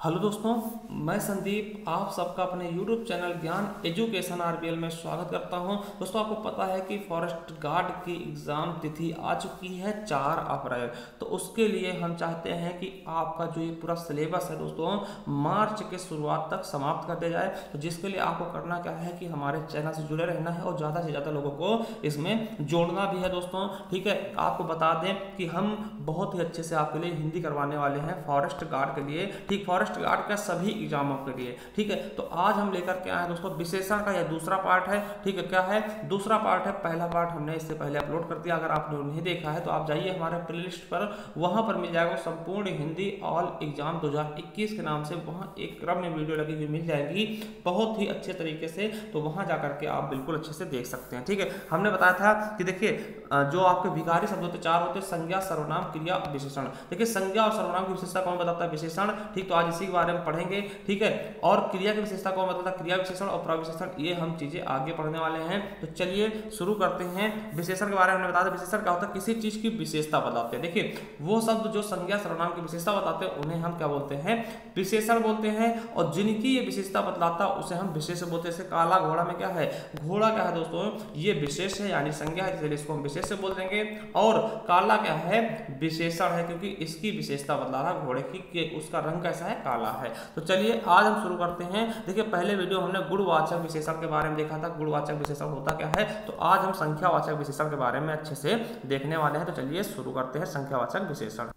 Hello दोस्तों, मैं संदीप आप सबका अपने YouTube चैनल ज्ञान एजुकेशन आरबीएल में स्वागत करता हूं। दोस्तों, आपको पता है कि फॉरेस्ट गार्ड की एग्ज़ाम तिथि आ चुकी है 4 अप्रैल। तो उसके लिए हम चाहते हैं कि आपका जो ये पूरा सिलेबस है दोस्तों मार्च के शुरुआत तक समाप्त कर दिया जाए। तो जिसके लिए आपको करना क्या है कि हमारे चैनल से जुड़े रहना है और ज़्यादा से ज़्यादा लोगों को इसमें जोड़ना भी है दोस्तों। ठीक है, आपको बता दें कि हम बहुत ही अच्छे से आपके लिए हिंदी करवाने वाले हैं फॉरेस्ट गार्ड के लिए। ठीक, फॉरेस्ट गार्ड का सभी एग्जामों के लिए। ठीक है, तो आज हम लेकर के आए हैं दोस्तों विशेषण का यह दूसरा पार्ट है। ठीक है, क्या है दूसरा पार्ट है, पहला पार्ट हमने इससे पहले अपलोड कर दिया। अगर आपने नहीं देखा है तो आप जाइए हमारे प्लेलिस्ट पर, वहां पर मिल जाएगा संपूर्ण हिंदी ऑल एग्जाम 2021 के नाम से। वहां एक क्रम में वीडियो लगी हुई मिल जाएगी बहुत ही अच्छे तरीके से, तो वहां जाकर के आप बिल्कुल अच्छे से देख सकते हैं। ठीक है, हमने बताया था कि देखिए जो आपके विकारी शब्द होते 4 होते, संज्ञा, सर्वनाम, क्रिया, विशेषण। देखिए संज्ञा और सर्वनाम की विशेषता कौन बताता है? विशेषण। ठीक, तो आज इसी के बारे में पढ़ेंगे। ठीक है, और क्रिया की विशेषता कौन बताता है? क्रिया विशेषण और प्रविशेषण। ये हम चीजें आगे पढ़ने वाले हैं। तो चलिए शुरू करते हैं। विशेषण के बारे में हमने बताया था। विशेषण क्या होता है? किसी चीज की विशेषता बताते हैं। देखिए वो शब्द जो संज्ञा सर्वनाम की विशेषता बताते हैं उन्हें हम क्या बोलते हैं? विशेषण बोलते हैं। और जिनकी ये विशेषता बतलाता है उसे हम विशेष बोलते हैं। जैसे काला घोड़ा में क्या है? घोड़ा क्या है दोस्तों? ये विशेष है यानी संज्ञा है, इसलिए इसको हम विशेष से बोल देंगे। और काला क्या है? विशेषण है, क्योंकि इसकी विशेषता बतला रहा घोड़े की कि उसका रंग कैसा है? काला है। तो चलिए आज हम शुरू करते हैं। देखिए पहले वीडियो हमने गुणवाचक विशेषण के बारे में देखा था, गुणवाचक विशेषण होता क्या है। तो आज हम संख्यावाचक विशेषण के बारे में अच्छे से देखने वाले हैं। तो चलिए शुरू करते हैं संख्यावाचक विशेषण।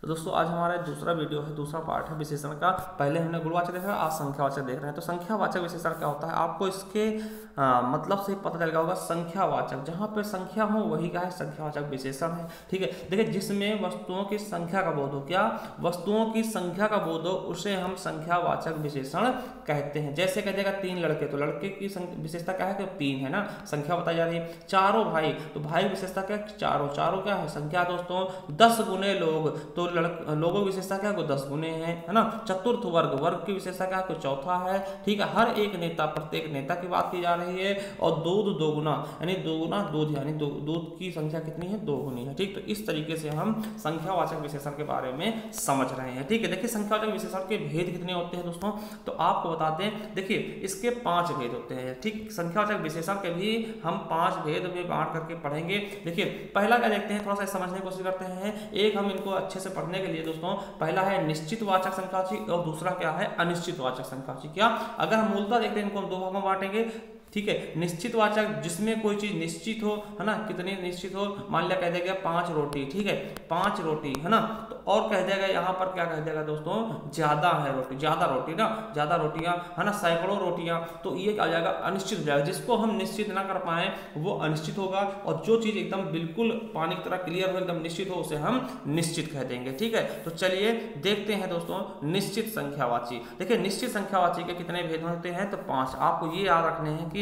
तो दोस्तों आज हमारा दूसरा वीडियो है, दूसरा पार्ट है विशेषण का। पहले हमने गुणवाचक देखा, आज संख्यावाचक देख रहे हैं। तो संख्यावाचक विशेषण क्या होता है? आपको इसके मतलब से पता चल गया होगा। संख्यावाचक, जहाँ पे संख्या हो वही क्या है? संख्यावाचक विशेषण है। ठीक है, देखिए जिसमें वस्तुओं की संख्या का बोध हो, क्या वस्तुओं की संख्या का बोध हो, उसे हम संख्यावाचक विशेषण कहते हैं। जैसे कह देगा 3 लड़के, तो लड़के की विशेषता क्या है? कि 3 है ना, संख्या बताई जा रही है। चारों भाई, तो भाई विशेषता क्या? चारों। चारों क्या है? संख्या दोस्तों। 10 गुने लोग, तो लोगों की विशेषता क्या है? 10 गुने है ना। चतुर्थ वर्ग, वर्ग की विशेषता क्या है? चौथा है। ठीक है, हर एक नेता, प्रत्येक नेता की बात की जा रही है। और दूध दोगुना, यानी दोगुना दूध, यानी दूध की संख्या कितनी है? 2 गुनी है। ठीक, तो इस तरीके से हम संख्यावाचक विशेषण के बारे में समझ रहे हैं। ठीक है, देखिए संख्यावाचक विशेषण के भेद कितने होते हैं दोस्तों, तो आपको बताते हैं। देखिए इसके 5 भेद होते हैं। ठीक, संख्यावाचक विशेषण के भी हम 5 भेद में बांट करके पढ़ेंगे। देखिए पहला क्या देखते हैं, थोड़ा सा समझने की कोशिश करते हैं। एक हम इनको अच्छे से पढ़ने के लिए दोस्तों, पहला है निश्चित वाचक संख्यावाची और दूसरा क्या है? अनिश्चित वाचक संख्यावाची। क्या अगर हम मूलतः देखते हैं इनको हम 2 भागों में बांटेंगे। ठीक है, निश्चित वाचक जिसमें कोई चीज निश्चित हो, है ना, कितनी निश्चित हो, मान लिया कह देगा 5 रोटी। ठीक है, 5 रोटी है ना। तो और कह देगा यहाँ पर क्या कह देगा दोस्तों? ज्यादा है रोटी, ज्यादा रोटी ना, ज्यादा रोटियां है ना, सैकड़ों रोटियां। तो ये क्या हो जाएगा? अनिश्चित हो जाएगा। जिसको हम निश्चित ना कर पाए वो अनिश्चित होगा, और जो चीज एकदम बिल्कुल पानी की तरह क्लियर हो, एकदम निश्चित हो, उसे हम निश्चित कह देंगे। ठीक है, तो चलिए देखते हैं दोस्तों निश्चित संख्यावाची। देखिए निश्चित संख्यावाची के कितने भेद होते हैं? तो 5। आपको ये याद रखने हैं कि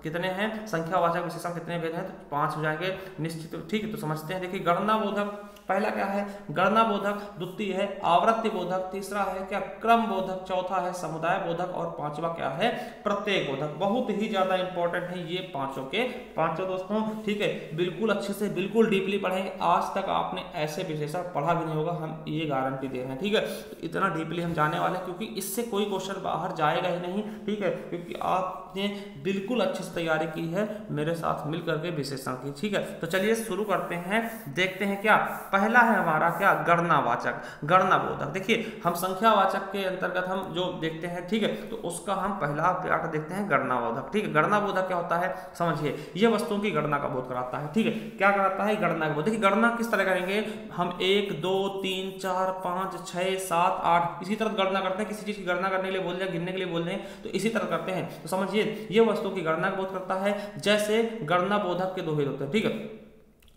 कितने हैं संख्यावाचक विशेषण, कितने भेद हैं? तो 5 हो जाएंगे निश्चित। ठीक है, तो समझते हैं। देखिए गणना बोधक पहला क्या है? गणना बोधक। द्वितीय है आवृत्ति बोधक। तीसरा है क्या? क्रम बोधक। चौथा है समुदाय बोधक। और 5वां क्या है? प्रत्येक बोधक। बहुत ही ज्यादा इंपॉर्टेंट है ये पांचों के पांचों दोस्तों। ठीक है, बिल्कुल अच्छे से, बिल्कुल डीपली पढ़ेंगे। आज तक आपने ऐसे विशेषण पढ़ा भी नहीं होगा, हम ये गारंटी दे रहे हैं। ठीक है, तो इतना डीपली हम जाने वाले हैं क्योंकि इससे कोई क्वेश्चन बाहर जाएगा ही नहीं। ठीक है, क्योंकि आपने बिल्कुल अच्छी से तैयारी की है मेरे साथ मिल करके विशेषण की। ठीक है, तो चलिए शुरू करते हैं। देखते हैं क्या पहला है हमारा? क्या? गणनावाचक, गणना बोधक। देखिए हम संख्यावाचक के अंतर्गत हम जो देखते हैं, ठीक है, तो उसका हम पहला पार्ट देखते हैं गणना बोधक। ठीक है, गणना बोधक क्या होता है समझिए? ये वस्तुओं की गणना का बोध कराता है। ठीक है, क्या कराता है? गणना का बोध। देखिए गणना किस तरह करेंगे हम? 1 2 3 4 5 6 7 8 इसी तरह गणना करते हैं। किसी चीज की गणना करने के लिए बोल रहे हैं, गिनने के लिए बोल रहे हैं, तो इसी तरह करते हैं। तो समझिए ये वस्तु की गणना का बोध करता है। जैसे गणना बोधक के 2 भेद होते हैं। ठीक है,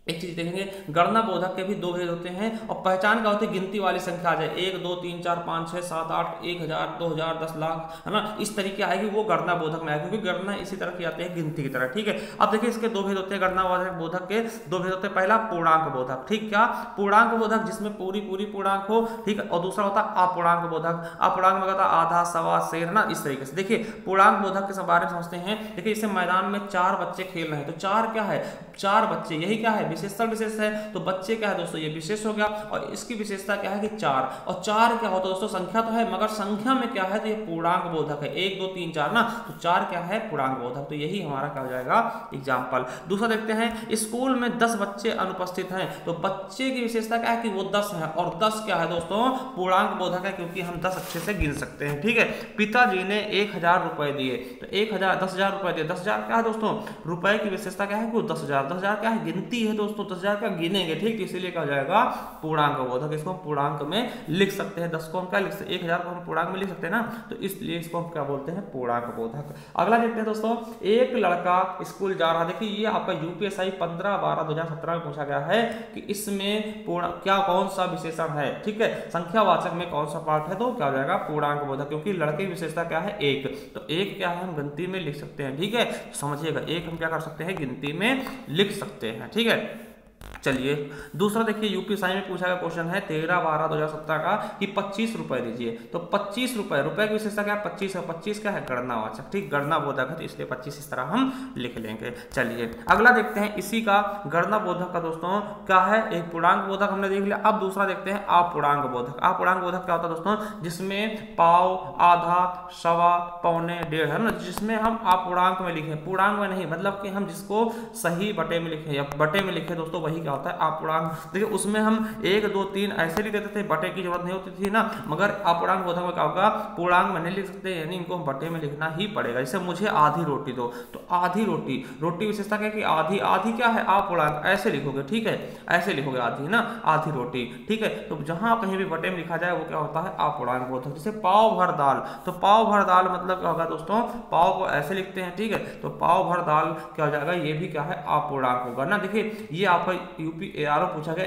एक चीज देखेंगे, गणना बोधक के भी 2 भेद होते हैं। और पहचान क्या होती है? गिनती वाली संख्या आ जाए 1 2 3 4 5 6 7 8 1000 2000 10 लाख, है ना, इस तरीके आएगी, वो गणना बोधक में आएगी, क्योंकि गणना इसी तरह की आती है गिनती की तरह। ठीक है, अब देखिए इसके 2 भेद होते हैं। गणना बोधक के 2 भेद होते हैं। पहला पूर्णांक बोधक। ठीक, क्या? पूर्णांक बोधक जिसमें पूरी पूर्णांक हो। ठीक है, और दूसरा होता है अपूर्णांक बोधक। अपूर्णांक में होता है आधा, सवा, शेर, है ना, इस तरीके से। देखिए पूर्णांक बोधक के बारे में समझते हैं। देखिए इसे मैदान में 4 बच्चे खेल रहे हैं, तो 4 क्या है? 4 बच्चे, यही क्या है? विशेषण विशेष है, तो बच्चे क्या है दोस्तों ये विशेष हो गया, और इसकी विशेषता क्या है कि 4, और 4 क्या होता है दोस्तों संख्या तो है मगर संख्या में क्या है तो ये पूर्णांक बोधक है, 1 2 3 4 ना, तो 4 क्या है पूर्णांक बोधक, तो यही हमारा क्या हो जाएगा एग्जाम्पल। दूसरा देखते हैं स्कूल में 10 बच्चे अनुपस्थित हैं, तो बच्चे की विशेषता क्या है कि वो 10 है, और 10 क्या है दोस्तों पूर्णांक बोधक है क्योंकि हम 10 अच्छे से गिन सकते हैं, ठीक है। पिताजी ने 1000 रुपए दिए, तो 10,000 रुपए दिए, 10,000 क्या है दोस्तों रुपए की विशेषता क्या है कि 10,000 क्या है गिनती है दोस्तों, 10,000 क्या गिनेंगे, ठीक, इसीलिए क्या हो जाएगा पूर्णांक बोधक, इसको हम पूर्णांक में लिख सकते हैं, 10 को हम क्या लिख सकते हैं 1000 को हम पूर्णांक में लिख सकते हैं ना, तो इसलिए इसको हम क्या बोलते हैं पूर्णांक बोधक। अगला देखते हैं दोस्तों, एक लड़का स्कूल जा रहा, देखिए ये आपका यूपीएसआई 15/12/2017 में पूछा गया है कि इसमें क्या कौन सा विशेषण है, ठीक है, संख्यावाचक में कौन सा पार्ट है, तो क्या हो जाएगा पूर्णांक बोधक, क्योंकि लड़के की विशेषता क्या है 1, तो 1 क्या है हम गिनती में लिख सकते हैं, ठीक है, समझिएगा 1 हम क्या कर सकते हैं गिनती में लिख सकते हैं, ठीक है। चलिए दूसरा देखिए यूपीएसआई में पूछा गया क्वेश्चन है 13/12/2017 का कि 25 रुपए दीजिए, तो 25 रुपए की विशेषता क्या है 25 है, 25 क्या है गणनावाचक, ठीक, गणना बोधक है, तो इसलिए 25 इस तरह हम लिख लेंगे। चलिए अगला देखते हैं इसी का गणना बोधक का दोस्तों क्या है, एक पूर्णांक बोधक हमने देख लिया। अब दूसरा देखते हैं अपूर्णांक बोधक। अपूर्णांक बोधक क्या होता है दोस्तों, जिसमें पाव, आधा, सवा, पौने, डेढ़ है ना, जिसमें हम अपूर्णांक में लिखे, पूर्णांक में नहीं, मतलब कि हम जिसको सही बटे में लिखे या बटे में लिखे दोस्तों वही होता है अपूर्णांक। देखिए उसमें हम 1 2 3 ऐसे लिख देते थे, बटे की जरूरत नहीं होती थी ना, मगर अपूर्णांक बोधक में क्या होगा पूर्णांक में नहीं लिख सकते, यानी इनको हम बटे में लिखना ही पड़ेगा। जैसे मुझे आधी रोटी दो, तो आधी रोटी विशेषता क्या है कि आधी क्या है अपूर्णांक, ऐसे लिखोगे, ठीक है, ऐसे लिखोगे आधी ना, आधी रोटी, ठीक है। तो जहां कहीं भी बटे में लिखा जाए वो क्या होता है अपूर्णांक बोधक। जैसे पाव भर दाल, तो पाव भर दाल मतलब क्या होगा दोस्तों, पाव को ऐसे लिखते हैं, ठीक है, तो पाव भर दाल क्या हो जाएगा, ये भी क्या है अपूर्णांक होगा ना। देखिए ये आपका यूपीएआरओ पूछा गया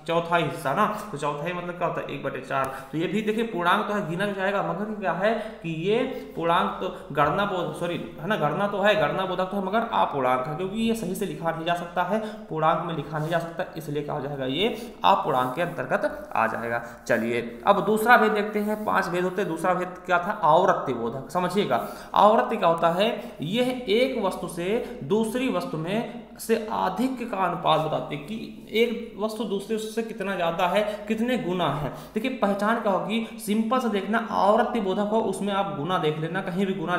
चौथा हिस्सा ना, तो चौथाई मतलब क्या होता है 1/4, तो ये भी देखिए पूर्णांक तो है, गिना जाएगा, मगर क्या है कि ये पूर्णांक तो गणना है ना, गणना तो है, गणना बोधक तो है मगर अपूर्णांक है, क्योंकि ये सही से लिखा नहीं जा सकता है, पूर्णांक में लिखा नहीं जा सकता, इसलिए क्या हो जाएगा ये अपूर्णांक के अंतर्गत आ जाएगा। चलिए अब दूसरा भेद देखते हैं, 5 भेद होते हैं। दूसरा भेद क्या था आवृत्ति बोधक, समझिएगा आवृत्ति क्या होता है, यह एक वस्तु से दूसरी वस्तु में से अधिक का अनुपात बताते हैं कि एक वस्तु दूसरी वस्तु से कितना ज्यादा है, कितने गुना है। देखिए पहचान क्या होगी, सिंपल से देखना, आवृत्ति बोधक हो उसमें आप गुना देख लेना, कहीं भी गुना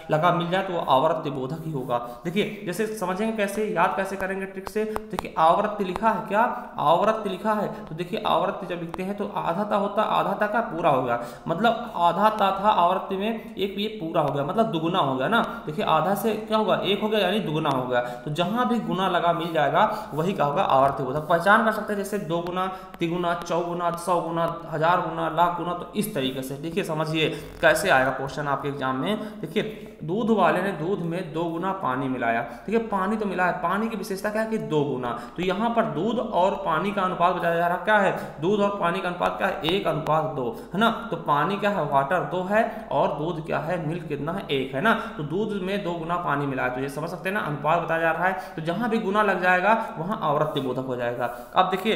लगा मिल जाए तो वो आवृत्ति बोधक ही होगा। देखिए जैसे समझेंगे कैसे, याद कैसे करेंगे ट्रिक से, देखिए आवृत्ति लिखा है, क्या आवृत्ति लिखा है, तो देखिए आवृत्ति जब लिखते हैं तो आधा होता, आधा का पूरा हो गया, मतलब आधा था आवृत्ति में, एक ये पूरा हो गया मतलब दुगुना हो गया ना। देखिए आधा से क्या होगा 1 हो गया यानी दुगुना हो गया, तो जहां भी गुना लगा मिल जाएगा वही क्या होगा आवृत्ति बोधक। पहचान कर सकते हैं जैसे 2 गुना, 3 गुना, 4 गुना, 100 गुना, 1000 गुना, लाख गुना, तो इस तरीके से देखिए समझिए कैसे आएगा क्वेश्चन आपके एग्जाम में। देखिए दूध वाले ने दूध में 2 गुना पानी मिलाया, देखिए पानी तो मिला है, पानी की विशेषता क्या है कि 2 गुना, तो यहाँ पर दूध और पानी का अनुपात बताया जा रहा क्या है, दूध और पानी का अनुपात क्या है 1:2 है ना, तो पानी क्या है वाटर 2 है और दूध क्या है मिल्क कितना है 1 है ना, तो दूध में 2 गुना पानी मिलाया, तो ये समझ सकते हैं ना अनुपात बताया जा रहा है, तो जहां भी गुना लग जाएगा वहां आवृत्ति बोधक हो जाएगा। अब देखिए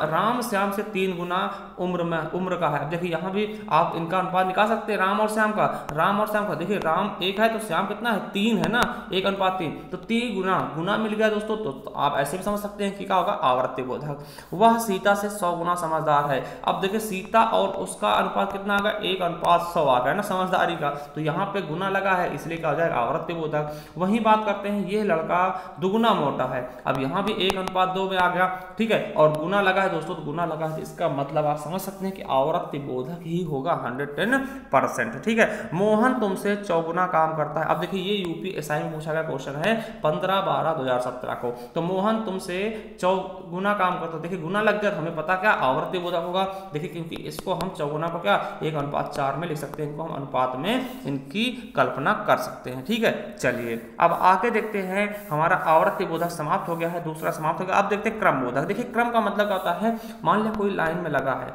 राम श्याम से 3 गुना उम्र का है, अब देखिए यहाँ भी आप इनका अनुपात निकाल सकते हैं, राम और श्याम का, देखिए राम 1 है तो श्याम कितना है 3 है ना, 1:3, तो 3 गुना मिल गया दोस्तों, तो आप ऐसे भी समझ सकते हैं कि क्या होगा आवृत्ति बोधक। वह सीता से 100 गुना समझदार है, अब देखिए सीता और उसका अनुपात कितना आ गया 1:100 आ गया ना समझदारी का, तो यहाँ पे गुना लगा है इसलिए क्या हो जाएगा आवृत्ति बोधक। वही बात करते हैं, यह लड़का दुगुना मोटा है, अब यहाँ भी 1:2 में आ गया, ठीक है, और गुना लगा है दोस्तों, तो गुना लगा है, इसका मतलब आप समझ सकते हैं कि आवृत्ति बोधक ही होगा 110%, ठीक है। मोहन तुमसे 4 गुना काम करता है, अब देखिए ये यूपीएसआई में पूछा गया क्वेश्चन है 15/12/2017 को, तो मोहन तुमसे 4 गुना काम करता है, देखिए गुना लग गया, हमें पता क्या आवृत्ति बोधक होगा, देखिए क्योंकि इसको हम 4 गुना को क्या 1:4 में लिख सकते हैं, इनको हम अनुपात में इनकी कल्पना कर सकते हैं, ठीक है। चलिए अब आगे देखते हैं, हमारा आवृत्ति बोधक समाप्त हो गया है, दूसरा समाप्त हो गया। अब देखते हैं क्रम बोधक। देखिए क्रम का मतलब क्या होता है, मान लिया कोई लाइन में लगा है,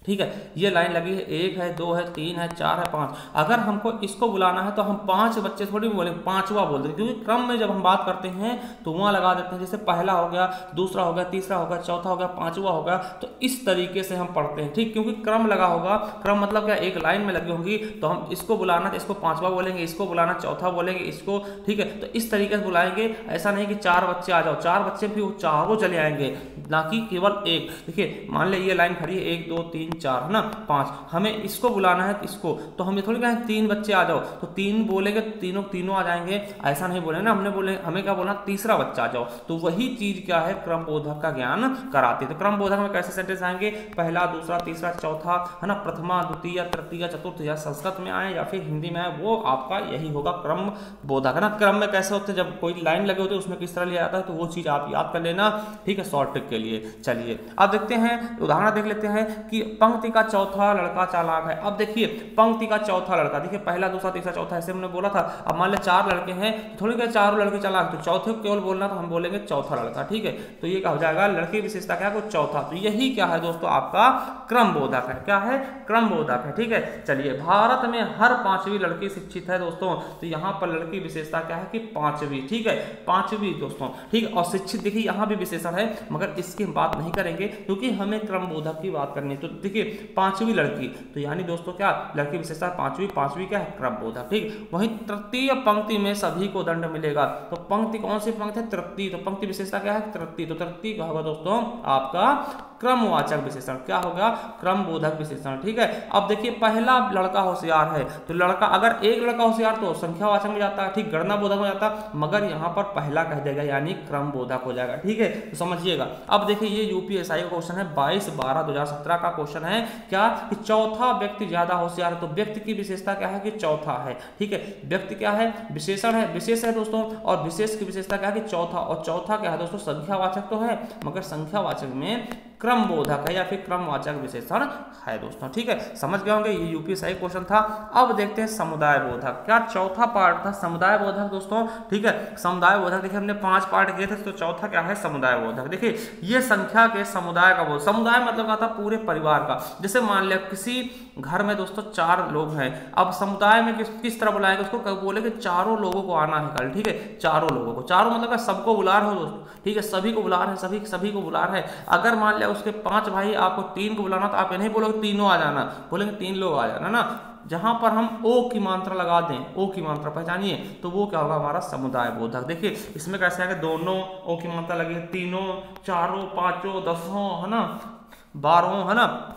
ठीक है, ये लाइन लगी है, 1 है, 2 है, 3 है, 4 है, 5। अगर हमको इसको बुलाना है तो हम 5 बच्चे थोड़ी बोलेंगे, पांचवा बोल देंगे, क्योंकि क्रम में जब हम बात करते हैं तो वहां लगा देते हैं, जैसे पहला हो गया, दूसरा हो गया, तीसरा हो गया, चौथा हो गया, पांचवा हो गया, तो इस तरीके से हम पढ़ते हैं। ठीक, क्योंकि क्रम लगा होगा, क्रम मतलब क्या, एक लाइन में लगी होंगी, तो हम इसको बुलाना तो इसको पांचवा बोलेंगे, इसको बुलाना चौथा बोलेंगे, इसको, ठीक है, तो इस तरीके से बुलाएंगे। ऐसा नहीं कि 4 बच्चे आ जाओ, 4 बच्चे भी वो चारों चले आएंगे, ना कि केवल एक। देखिए मान ले ये लाइन खड़ी है, 1 2 3 4 है ना, 5, हमें इसको बुलाना है, इसको, तो हम ये थोड़ी कहें 3 बच्चे आ जाओ, तो 3 बोलेंगे, तीनों आ जाएंगे, ऐसा नहीं बोलेंगे ना, हमने बोले हमें क्या बोलना, तीसरा बच्चा आ जाओ। तो वही चीज क्या है, क्रम बोधक का ज्ञान कराती है। तो क्रम बोधक में कैसे सेंटेंस आएंगे, पहला, दूसरा, तीसरा, चौथा, है ना, प्रथमा, द्वितीय, तृतीय, चतुर्थ, या संस्कृत में आए या फिर हिंदी में आए, वो आपका यही होगा क्रम बोधक, है ना। क्रम में कैसे होते हैं, जब कोई लाइन लगे होते हैं उसमें किस तरह लिया जाता है, तो वो चीज आप याद कर लेना, ठीक है, शॉर्ट ट्रिक के लिए। चलिए अब देखते हैं, उदाहरण देख लेते हैं कि पंक्ति का चौथा लड़का चालाक है। अब देखिए पंक्ति का चौथा लड़का, देखिए पहला, दूसरा, तीसरा, चौथा, ऐसे हमने बोला था। अब मान ले 4 लड़के हैं, तो थोड़ी क्या चारों लड़के चालाक, तो चौथे को केवल बोलना, तो हम बोलेंगे चौथा लड़का, ठीक है। तो ये क्या हो जाएगा, लड़के विशेषता क्या है, चौथा। तो यही क्या है दोस्तों, आपका क्रम बोधक है। क्या है, क्रम बोधक है, ठीक है। चलिए, भारत में हर 5वीं लड़की शिक्षित है दोस्तों, तो यहाँ पर लड़की विशेषता क्या है कि 5वीं, ठीक है, 5वीं दोस्तों, ठीक है। और शिक्षित, देखिए यहाँ भी विशेषण है, मगर इसकी हम बात नहीं करेंगे क्योंकि हमें क्रम बोधक की बात करनी है। तो देखिए 5वीं लड़की, तो यानी दोस्तों क्या, लड़की विशेषता 5वीं क्या है, क्रम बोधक, ठीक। वहीं तृतीय पंक्ति में सभी को दंड मिलेगा, तो पंक्ति कौन सी पंक्ति है, तृतीय, तो पंक्ति विशेषता क्या है, तृतीय। तो तृतीय क्या होगा दोस्तों, आपका क्रमवाचक विशेषण, क्या होगा, क्रम बोधक विशेषण, ठीक है। अब देखिए पहला लड़का होशियार है, तो लड़का, अगर एक लड़का होशियार तो संख्यावाचक में जाता है, ठीक, गणना बोधक में जाता, मगर यहाँ पर पहला कह देगा, यानी क्रम बोधक हो जाएगा, ठीक है। तो समझिएगा। अब देखिए ये यूपीएसआई का क्वेश्चन है, 22/12/2017 का क्वेश्चन है, क्या कि चौथा व्यक्ति ज्यादा होशियार है। तो व्यक्ति की विशेषता क्या है कि चौथा है, ठीक है। व्यक्ति क्या है, विशेषण है, विशेष है दोस्तों, और विशेष की विशेषता क्या है कि चौथा, और चौथा क्या है दोस्तों, संख्यावाचक तो है, मगर संख्यावाचक में क्रम बोधक है या फिर क्रमवाचक विशेषण है दोस्तों, ठीक है। समझ गए होंगे, ये यूपीएसआई क्वेश्चन था। अब देखते हैं समुदाय बोधक, क्या चौथा पार्ट था समुदाय बोधक दोस्तों, ठीक है। समुदाय बोधक देखिए हमने 5 पार्ट किए थे, तो चौथा क्या है, समुदाय बोधक। देखिए ये संख्या के समुदाय का बोध, समुदाय मतलब क्या था, पूरे परिवार का। जैसे मान लिया किसी घर में दोस्तों 4 लोग हैं, अब समुदाय में किस तरह बुलाएंगे उसको, बोलेंगे चारों लोगों को आना है कल, ठीक है, चारों लोगों को, चारों मतलब सबको बुला रहे हो दोस्तों, ठीक है, सभी को बुला रहे हैं, सभी को बुला रहे हैं। अगर मान लिया उसके 5 भाई, आपको 3 को बुलाना, तो आप ये नहीं बोलोगे तीनों आ जाना, बोलेंगे 3 लोग आ जाना ना। जहां पर हम ओ की मात्रा लगा दें, ओ की मात्रा पहचानिए, तो वो क्या होगा, हमारा समुदाय बोधक। देखिए इसमें कैसे आएगा, दोनों ओ की मात्रा लगी, तीनों, चारों, पांचों, 10, है ना, 12, है ना,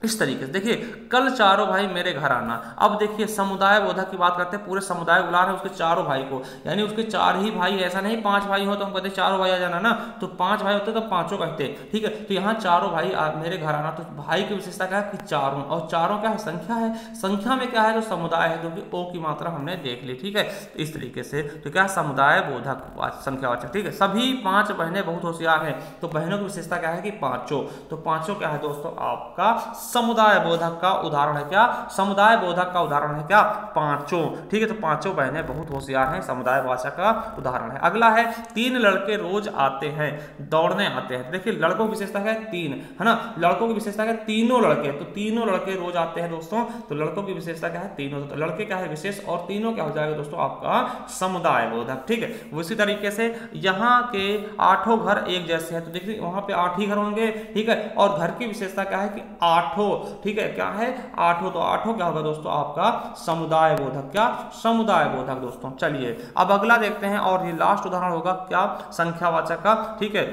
इस तरीके से। देखिए कल चारों भाई मेरे घर आना। अब देखिए समुदाय बोधक की बात करते हैं, पूरे समुदाय बुला रहे हैं उसके चारों भाई को, यानी उसके 4 ही भाई, ऐसा नहीं 5 भाई हो तो हम कहते चारों भाई आ जाना ना, तो 5 भाई होते तो पांचों कहते, ठीक है। तो यहाँ चारों भाई मेरे घर आना, तो भाई की विशेषता क्या है कि चारों, और चारों क्या है, संख्या है, संख्या में क्या है, जो समुदाय है, क्योंकि ओ की मात्रा हमने देख ली, ठीक है। इस तरीके से तो क्या समुदाय बोधक संख्यावाचक, ठीक है। सभी 5 बहनें बहुत होशियार हैं, तो बहनों की विशेषता क्या है कि पांचों, तो पांचों क्या है दोस्तों, आपका समुदाय बोधक का उदाहरण है। क्या समुदाय बोधक का उदाहरण है, क्या पांचों, ठीक है। तो पांचों बहनें बहुत होशियार हैं, समुदाय वाचक का उदाहरण है। अगला है 3 लड़के रोज आते हैं, दौड़ने आते हैं। देखिए लड़कों की विशेषता है 3, है ना, लड़कों की विशेषता है तीनों लड़के, तो तीनों लड़के रोज आते हैं दोस्तों, तो लड़कों की विशेषता क्या है, तीनों, तो लड़के क्या है विशेष, और तीनों क्या हो जाएगा दोस्तों, आपका समुदाय बोधक, ठीक है। उसी तरीके से यहाँ के 8 घर एक जैसे हैं, तो देखिए वहां पे 8 ही घर होंगे, ठीक है। और घर की विशेषता क्या है कि 8, ठीक है, क्या है 8, तो 8 क्या होगा दोस्तों, आपका समुदाय बोधक, क्या समुदाय बोधक दोस्तों। चलिए अब अगला देखते हैं, और ये लास्ट उदाहरण होगा क्या, संख्यावाचक का, ठीक है।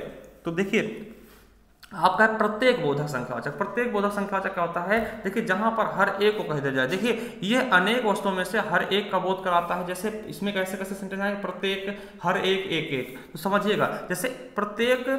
तो देखिए आपका प्रत्येक बोधक संख्यावाचक, प्रत्येक बोधक संख्यावाचक क्या होता है, देखिए जहां पर हर एक को कह दिया जाए। देखिए ये अनेक वस्तुओं में से हर एक का बोध कराता है, जैसे इसमें कैसे कैसे सेंटेंस आएंगे, प्रत्येक, हर एक, एक एक, तो समझिएगा। जैसे प्रत्येक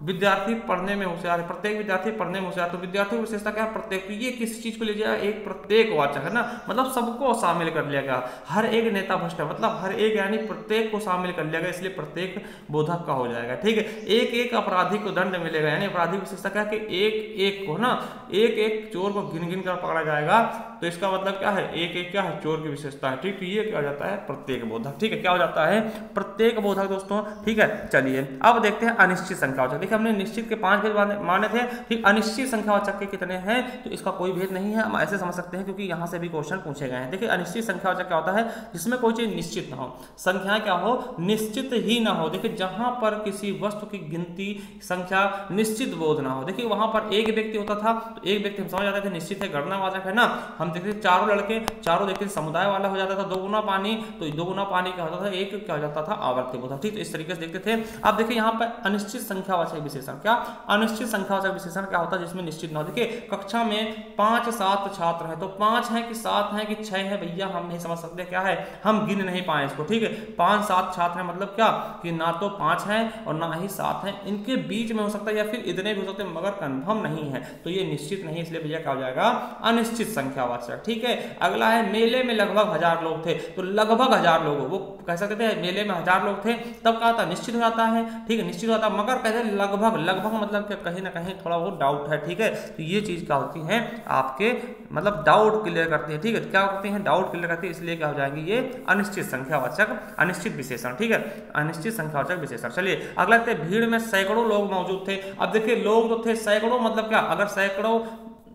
विद्यार्थी पढ़ने में होशियार है, प्रत्येक विद्यार्थी पढ़ने में होशियार, तो विद्यार्थी की विशेषता क्या है, प्रत्येक, तो ये किस चीज को ले जाएगा, एक प्रत्येक वाचक है ना, मतलब सबको शामिल कर लिया गया। हर एक नेता भ्रष्ट है, मतलब हर एक यानी प्रत्येक को शामिल कर लिया गया, इसलिए प्रत्येक बोधक का हो जाएगा, ठीक है। एक एक अपराधी को दंड मिलेगा, यानी अपराधी की विशेषता क्या है कि एक एक को ना, एक एक चोर को गिन गिन कर पकड़ा जाएगा, तो इसका मतलब क्या है, एक एक क्या है, चोर की विशेषता है, ठीक। तो ये क्या हो जाता है, प्रत्येक बोधक, ठीक है। क्या हो जाता है, प्रत्येक बोधक दोस्तों, ठीक है। चलिए अब देखते हैं अनिश्चित संख्यावाचक। देखिए हमने निश्चित के 5 भेद माने थे, ठीक, अनिश्चित संख्यावाचक के कितने हैं, तो इसका कोई भेद नहीं है, हम ऐसे समझ सकते हैं क्योंकि यहाँ से भी क्वेश्चन पूछे गए हैं। देखिए अनिश्चित संख्यावाचक क्या होता है, जिसमें कोई चीज निश्चित ना हो, संख्या क्या हो, निश्चित ही ना हो। देखिए जहां पर किसी वस्तु की गिनती संख्या निश्चित बोध ना हो। देखिए वहां पर एक व्यक्ति होता था तो एक व्यक्ति हम समझ जाते थे निश्चित है, गणनावाचक है ना। हम देखते थे चारों लड़के, चारों देखते समुदाय वाला हो जाता था, 2 गुना पानी, तो 2 गुना पानी क्या होता था, एक क्या हो जाता था, आवर्ती बोध। ठीक, तो इस तरीके से देखते थे। अब देखिए यहाँ पर अनिश्चित संख्यावाचक विशेषण, क्या अनिश्चित संख्यावाचक विशेषण क्या होता है, जिसमें निश्चित ना हो। देखिए कक्षा में 5-7 छात्र हैं, तो 5 है कि 7 है कि 6 है, भैया हम नहीं समझ सकते, क्या है, हम गिन नहीं पाए इसको। ठीक है, 5-7 छात्र हैं, मतलब क्या कि ना तो 5 है और ना ही 7 है, इनके बीच में हो सकता है या फिर इतने भी हो सकते हैं, मगर कंफर्म नहीं है, तो ये निश्चित नहीं, इसलिए भैया क्या हो जाएगा, अनिश्चित संख्यावाचक। ठीक है, अगला है मेले में लगभग 1000 लोग थे, तो लगभग 1000 लोग, वो कह सकते हैं मेले में 1000 लोग थे, तब कहा था निश्चित हो जाता है। ठीक है, निश्चित होता है, मगर कहते हैं लगभग, लगभग मतलब कि कहीं ना कहीं थोड़ा वो डाउट है। ठीक है, तो ये चीज क्या होती है, आपके मतलब डाउट क्लियर करती है। ठीक है, क्या करती है, डाउट क्लियर करती है, इसलिए क्या हो जाएंगे ये अनिश्चित संख्यावाचक, अनिश्चित विशेषण। ठीक है, अनिश्चित संख्यावाचक विशेषण। चलिए अगला देखते हैं, भीड़ में सैकड़ों लोग मौजूद थे। अब देखिए लोग तो थे सैकड़ों, मतलब क्या, अगर सैकड़ों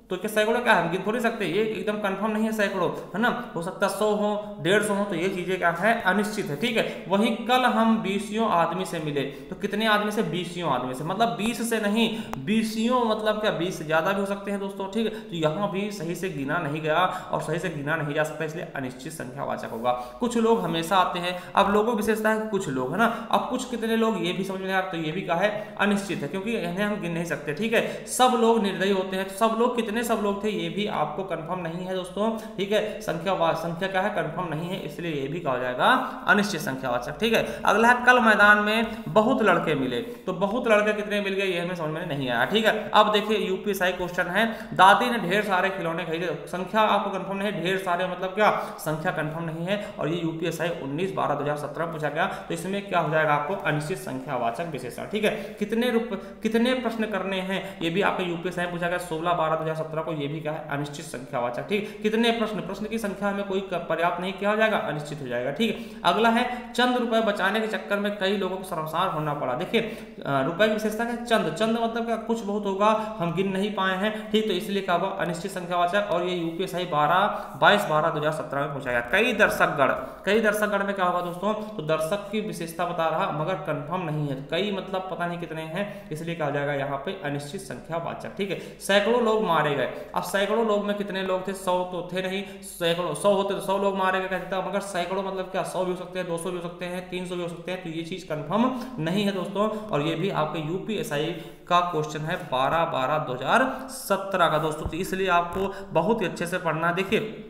तो क्या सैकड़ों क्या है, हम गिन थोड़ी सकते, ये एकदम कंफर्म नहीं है सैकड़ों, है ना, हो सकता है 100 हो, 150 हो, तो ये चीजें क्या है, अनिश्चित है। ठीक है, वहीं कल हम 20 आदमी से मिले, तो कितने आदमी से, 20 आदमी से, मतलब 20 से नहीं, 20 मतलब क्या, 20 से ज्यादा भी हो सकते हैं दोस्तों। ठीक है, तो यहाँ भी सही से गिना नहीं गया और सही से गिना नहीं जा सकता, इसलिए अनिश्चित संख्यावाचक होगा। कुछ लोग हमेशा आते हैं, अब लोगों की विशेषता है कुछ लोग, है ना, अब कुछ कितने लोग ये भी समझ में आ रहा, तो ये भी क्या है, अनिश्चित है, क्योंकि इन्हें हम गिन नहीं सकते। ठीक है, सब लोग निर्दयी होते हैं, तो सब लोग कितने, सब लोग थे, ये भी आपको कंफर्म नहीं है दोस्तों। ठीक है, संख्या क्या है, कंफर्म नहीं है, इसलिए ये भी क्या हो जाएगा, अनिश्चित संख्यावाचक। ठीक है, अगला है कल मैदान में बहुत लड़के मिले, तो बहुत लड़के कितने मिल गए, ये हमें समझ में नहीं आया। ठीक है, अब देखिए यूपीएसआई क्वेश्चन है, दादी ने ढेर सारे खिलौने खरीदे, संख्या आपको कंफर्म नहीं है, ढेर सारे मतलब क्या, संख्या कंफर्म नहीं है, और ये यूपीएसआई 19/12/2017 में पूछा गया, तो इसमें क्या हो जाएगा आपको, अनिश्चित संख्यावाचक विशेषण। ठीक है, कितने प्रश्न करने हैं, ये भी आपको यूपीएसआई में पूछा गया 16/12/2017 को, ये भी क्या है, अनिश्चित संख्यावाचक। ठीक, कितने प्रश्न, प्रश्न की संख्या में कोई पर्याप्त नहीं, क्या हो जाएगा, अनिश्चित हो जाएगा। ठीक, अगला है चंद रुपए बचाने के चक्कर में कई लोगों को शर्मसार होना पड़ा। देखिए रुपए की विशेषता है चंद, चंद मतलब क्या, कुछ बहुत होगा, हम गिन नहीं पाए हैं। ठीक, तो इसलिए क्या होगा, अनिश्चित संख्यावाचक, और ये यूपीएसआई 22/12/2017 में पूछा गया। कई दर्शकगण में क्या होगा दोस्तों, तो दर्शक की विशेषता बता रहा, मगर कंफर्म नहीं है, कई मतलब पता नहीं कितने हैं, इसलिए क्या हो जाएगा यहाँ पे अनिश्चित संख्यावाचक। ठीक है, सैकड़ों लोग मारे गए, अब सैकड़ों लोग में कितने लोग थे, 100 तो थे नहीं, सैकड़ों, 100 होते तो 100 लोग मारे गए कहते हैं, मगर सैकड़ों मतलब क्या, 100 भी हो सकते हैं, 200 भी हो सकते हैं, 300 भी हो सकते हैं, तो ये चीज कंफर्म नहीं है दोस्तों। और ये भी आपके यूपीएसआई का क्वेश्चन है 12/12/2017 का दोस्तों, तो इसलिए आपको बहुत ही अच्छे से पढ़ना। देखिए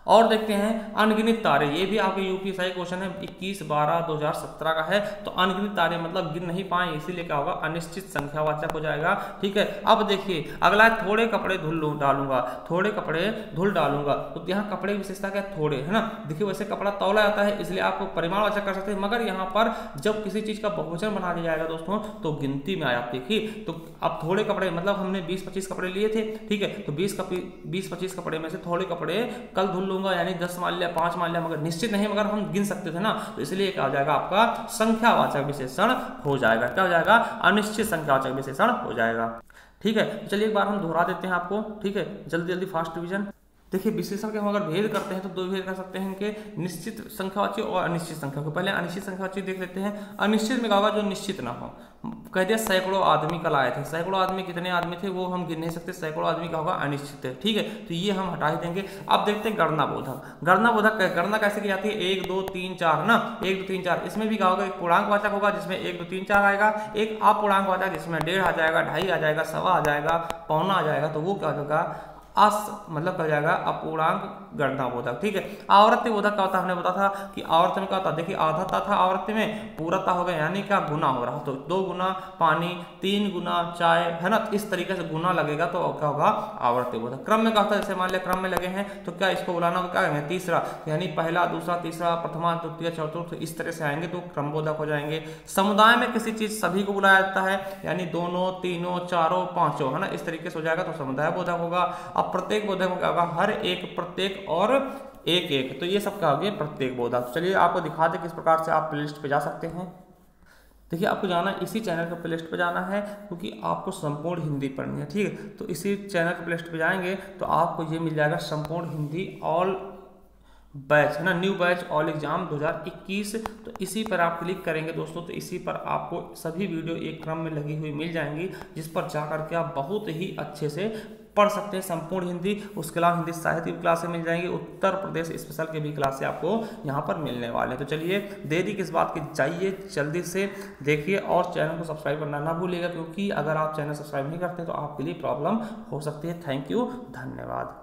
और देखते हैं अनगिनत तारे, ये भी आपके यूपीएसआई क्वेश्चन है 21/12/2017 का है, तो अनगिनत तारे मतलब गिन नहीं पाए, इसीलिए क्या होगा, अनिश्चित संख्यावाचक हो जाएगा। ठीक है, अब देखिए अगला है थोड़े कपड़े डालूंगा, थोड़े कपड़े धुल डालूंगा, तो यहाँ कपड़े की विशेषता क्या, थोड़े, है ना। देखिए वैसे कपड़ा तौला जाता है, इसलिए आप परिमाणवाचक कर सकते हैं, मगर यहाँ पर जब किसी चीज का बहुवचन बना दिया जाएगा दोस्तों, तो गिनती में आया। आप देखिए, तो अब थोड़े कपड़े मतलब हमने 20-25 कपड़े लिए थे, ठीक है, तो 20-25 कपड़े में से थोड़े कपड़े कल धुल यानी 10 मान लिया, 5 मान लिया, मगर निश्चित नहीं, मगर हम गिन सकते थे ना, तो इसलिए क्या हो जाएगा, आपका संख्यावाचक विशेषण हो जाएगा। क्या हो जाएगा, अनिश्चित संख्यावाचक विशेषण हो जाएगा। ठीक है, चलिए एक बार हम दोहरा देते हैं आपको। ठीक है, जल्दी जल्दी फास्ट रिवीजन। देखिए विशेषण के हम अगर भेद करते हैं तो 2 भेद कर सकते हैं इनके, निश्चित संख्यावाची और अनिश्चित संख्या। पहले अनिश्चित संख्यावाची देख लेते हैं। अनिश्चित में क्या होगा, जो निश्चित ना हो। कह दिया सैकड़ों आदमी कल आए थे, सैकड़ों आदमी कितने आदमी थे वो हम गिन नहीं सकते, सैकड़ों आदमी का होगा, अनिश्चित है। ठीक है, तो ये हम हटा ही देंगे। अब देखते हैं गणनाबोधक। गणना कैसे की जाती है, 1 2 3 4 ना, 1 2 3 4, इसमें भी क्या होगा, एक पूर्णांकवाचक होगा जिसमें 1 2 3 4 आएगा, एक अपूर्णांकवाचक जिसमें 1.5 आ जाएगा, 2.5 आ जाएगा, 1.25 आ जाएगा, पौना आ जाएगा, तो वो क्या होगा, मतलब क्या जाएगा, अपूर्णांक गणनाबोधक। ठीक है, आवर्ती बोधक क्या होता है, हमने बताया था कि आवर्त में क्या होता है, देखिए आधाता था आवर्त में, पूरता हो गया, यानी क्या गुना हो रहा, तो 2 गुना पानी, 3 गुना चाय, है ना, इस तरीके से गुना लगेगा तो क्या होगा, आवर्ती बोधक। क्रम में क्या होता है, जैसे मान लिया क्रम में लगे हैं तो क्या इसको बुलाना क्या कहेंगे, तीसरा, यानी पहला दूसरा तीसरा प्रथमा द्वितीय चतुर्थ, इस तरह से आएंगे तो क्रम बोधक हो जाएंगे। समुदाय में किसी चीज सभी को बुलाया जाता है, यानी दोनों तीनों चारों पांचों, है ना, इस तरीके से हो जाएगा तो समुदाय बोधक होगा। प्रत्येक बोधक में क्या होगा, हर एक, प्रत्येक और एक एक, तो ये सब क्या हो गया, प्रत्येक बोधक। चलिए आपको दिखा दें किस प्रकार से आप प्लेलिस्ट पे जा सकते हैं। देखिए आपको जाना इसी चैनल के प्लेलिस्ट पे जाना है, क्योंकि आपको संपूर्ण हिंदी पढ़नी है, ठीक है। तो इसी चैनल के प्लेलिस्ट पे जाएंगे तो आपको ये मिल जाएगा संपूर्ण हिंदी ऑल बैच, है ना, न्यू बैच ऑल एग्जाम 2021। तो इसी पर आप क्लिक करेंगे दोस्तों, तो इसी पर आपको सभी वीडियो एक क्रम में लगी हुई मिल जाएंगी, जिस पर जाकर के आप बहुत ही अच्छे से पढ़ सकते हैं संपूर्ण हिंदी। उसके अलावा हिंदी साहित्य की क्लासें मिल जाएंगी, उत्तर प्रदेश स्पेशल के भी क्लासें आपको यहाँ पर मिलने वाले हैं। तो चलिए देरी किस बात की, जाइए जल्दी से देखिए और चैनल को सब्सक्राइब करना ना भूलिएगा, क्योंकि अगर आप चैनल सब्सक्राइब नहीं करते तो आपके लिए प्रॉब्लम हो सकती है। थैंक यू, धन्यवाद।